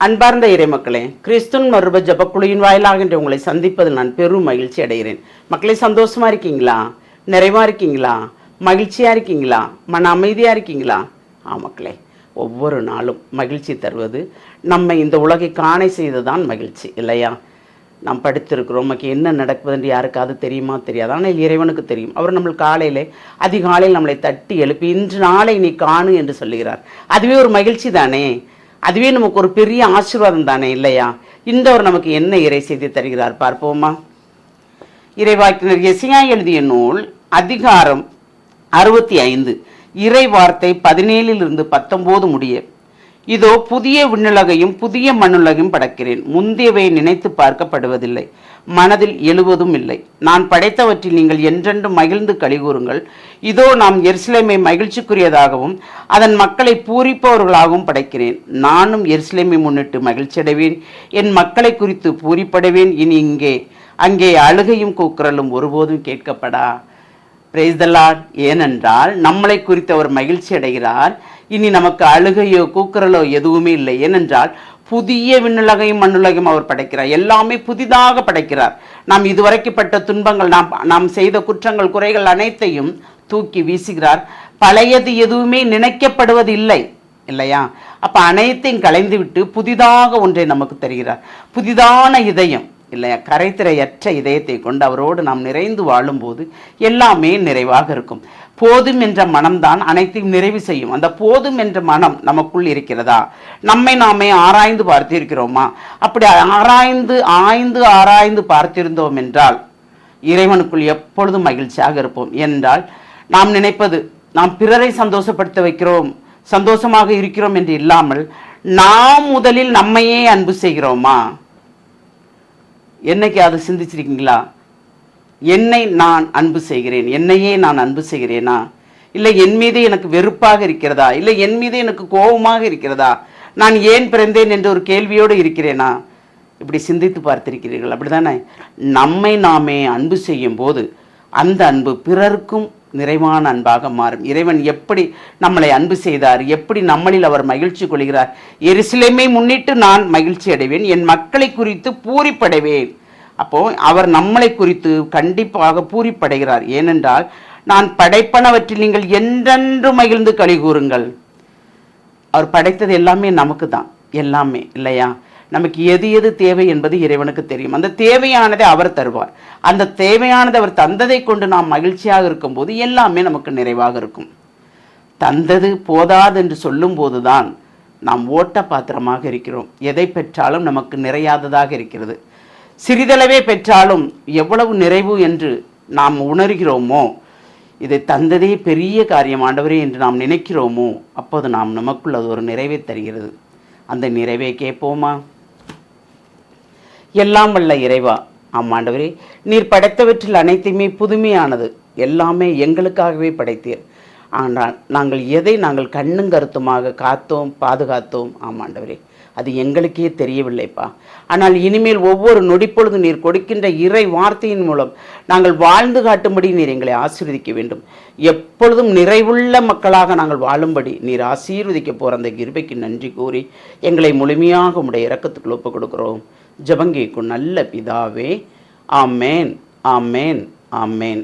அன்பார்ந்த இறைமக்களே, கிறிஸ்துவின் மறுப ஜபக்குழுவின் வாயிலாக இன்று உங்களை சந்திப்பதில் நான் பெரும் மகிழ்ச்சி அடைகிறேன். மக்களே, சந்தோஷமா இருக்கீங்களா? நிறைவா இருக்கீங்களா? மகிழ்ச்சியா இருக்கீங்களா? மன அமைதியா இருக்கீங்களா? மக்களே, ஒவ்வொரு நாளும் மகிழ்ச்சி தருவது நம்மை இந்த உலகை காண செய்ததான் மகிழ்ச்சி இல்லையா? நாம் படித்திருக்கிறோம். நமக்கு என்ன நடக்குது என்று யாருக்காவது தெரியுமா? தெரியாது. ஆனால் இறைவனுக்கு தெரியும். அவர் நம்ம அதிகாலையில் நம்மளை தட்டி எழுப்பி இன்று நாளை நீ காணு என்று சொல்லுகிறார். அதுவே ஒரு மகிழ்ச்சி தானே. அதுவே நமக்கு ஒரு பெரிய ஆசீர்வாதம் தானே இல்லையா? இன்றவர் நமக்கு என்ன இறை செய்தி தருகிறார் பார்ப்போமா? இறைவாக்கினர் எசையா எழுதிய நூல் அதிகாரம் 65 இறை வார்த்தை 17 19 முடிய. இதோ புதிய விண்ணுலகையும் புதிய மண்ணுலகையும் படைக்கிறேன். முந்தியவை நினைத்து பார்க்கப்படுவதில்லை, மனதில் எழுவதும் இல்லை. நான் படைத்தவற்றில் நீங்கள் என்றென்றும் மகிழ்ந்து கலிகூறுங்கள். இதோ நாம் எருசலேமை மகிழ்ச்சிக்குரியதாகவும் அதன் மக்களை பூரிப்பவர்களாகவும் படைக்கிறேன். நானும் எருசலேமை முன்னிட்டு மகிழ்ச்சி அடைவேன், என் மக்களை குறித்து பூரிப்படைவேன். இனி அங்கே அழுகையும் கூக்குரலும் ஒருபோதும் கேட்கப்படா. Praise the Lord. ஏனென்றால் நம்மளை குறித்து அவர் மகிழ்ச்சி அடைகிறார். இனி நமக்கு அழுகையோ கூக்குரலோ எதுவுமே இல்லை. ஏனென்றால் புதிய விண்ணுலகையும் மண்ணுலகையும் அவர் படைக்கிறார். எல்லாமே புதிதாக படைக்கிறார். நாம் இதுவரைக்கும் பட்ட துன்பங்கள், நாம் செய்த குற்றங்கள் குறைகள் அனைத்தையும் தூக்கி வீசுகிறார். பழையது எதுவுமே நினைக்கப்படுவது இல்லை இல்லையா? அப்ப அனைத்தையும் களைந்து விட்டு புதிதாக ஒன்றை நமக்கு தருகிறார். புதிதான இதயம் இல்லையா? கரைத்திரையற்ற இதயத்தை கொண்டு அவரோடு நாம் நிறைந்து வாழும்போது எல்லாமே நிறைவாக இருக்கும். போதும் என்ற மனம்தான் அனைத்தையும் நிறைவு செய்யும். அந்த போதும் என்ற மனம் நமக்குள் இருக்கிறதா? நம்மை நாமே ஆராய்ந்து பார்த்திருக்கிறோமா? அப்படி ஆராய்ந்து பார்த்திருந்தோம் என்றால் இறைவனுக்குள் எப்பொழுதும் மகிழ்ச்சியாக இருப்போம். என்றால் நாம் நினைப்பது நாம் பிறரை சந்தோஷப்படுத்த வைக்கிறோம், சந்தோஷமாக இருக்கிறோம் என்று இல்லாமல் நாம் முதலில் நம்மையே அன்பு செய்கிறோமா? என்னைக்கு அதை சிந்திச்சிருக்கீங்களா? என்னை நான் அன்பு செய்கிறேன், என்னையே நான் அன்பு செய்கிறேனா? இல்லை என் மீது எனக்கு வெறுப்பாக இருக்கிறதா? இல்லை என் மீது எனக்கு கோபமாக இருக்கிறதா? நான் ஏன் பிறந்தேன் என்ற ஒரு கேள்வியோடு இருக்கிறேனா? இப்படி சிந்தித்து பார்த்திருக்கிறீர்கள்? அப்படிதானே? நம்மை நாமே அன்பு செய்யும் போது அந்த அன்பு பிறருக்கும் நிறைவான அன்பாக மாறும். இறைவன் எப்படி நம்மளை அன்பு செய்தார், எப்படி நம்மளில் அவர் மகிழ்ச்சி கொள்கிறார். எருசலேமை முன்னிட்டு நான் மகிழ்ச்சி அடைவேன், என் மக்களை குறித்து பூரிப்படைவேன். அப்போ அவர் நம்மளை குறித்து கண்டிப்பாக பூரிப்படைகிறார். ஏனென்றால் நான் படைப்பனவற்றில் நீங்கள் என்றென்று மகிழ்ந்து களி கூறுங்கள். அவர் படைத்தது எல்லாமே நமக்கு தான், எல்லாமே இல்லையா? நமக்கு எது எது தேவை என்பது இறைவனுக்கு தெரியும். அந்த தேவையானதை அவர் தருவார். அந்த தேவையானதை அவர் தந்ததை கொண்டு நாம் மகிழ்ச்சியாக இருக்கும்போது எல்லாமே நமக்கு நிறைவாக இருக்கும். தந்தது போதாது என்று சொல்லும் போதுதான் நாம் ஓட்ட பாத்திரமாக இருக்கிறோம். எதை பெற்றாலும் நமக்கு நிறையாததாக இருக்கிறது. சிறிதளவே பெற்றாலும் எவ்வளவு நிறைவு என்று நாம் உணர்கிறோமோ, இதை தந்ததே பெரிய காரியம் ஆண்டவரே என்று நாம் நினைக்கிறோமோ, அப்போது நமக்குள் அது ஒரு நிறைவை தருகிறது. அந்த நிறைவை கேட்போமா? எல்லாம் வல்ல இறைவா, ஆண்டவரே, நீர் படைத்தவற்றில் அனைத்துமே புதுமையானது, எல்லாமே எங்களுக்காகவே படைத்தீர். ஆனால் நாங்கள் கண்ணும் கருத்துமாக காத்தோம், பாதுகாத்தோம். ஆண்டவரே, அது எங்களுக்கே தெரியவில்லைப்பா. ஆனால் இனிமேல் ஒவ்வொரு நொடிப்பொழுது நீர் கொடுக்கின்ற இறை வார்த்தையின் மூலம் நாங்கள் வாழ்ந்து காட்டும்படி நீர் எங்களை ஆசீர்வதிக்க வேண்டும். எப்பொழுதும் நிறைவுள்ள மக்களாக நாங்கள் வாழும்படி நீர் ஆசீர்வதிக்க போகிற அந்த கிருபைக்கு நன்றி கூறி எங்களை முழுமையாக உடைய இரக்கத்துக்குள் ஒப்புக் கொடுக்கிறோம். ஜெபங்கேக்கும் நல்ல பிதாவே. ஆமேன், ஆமேன், ஆமேன்.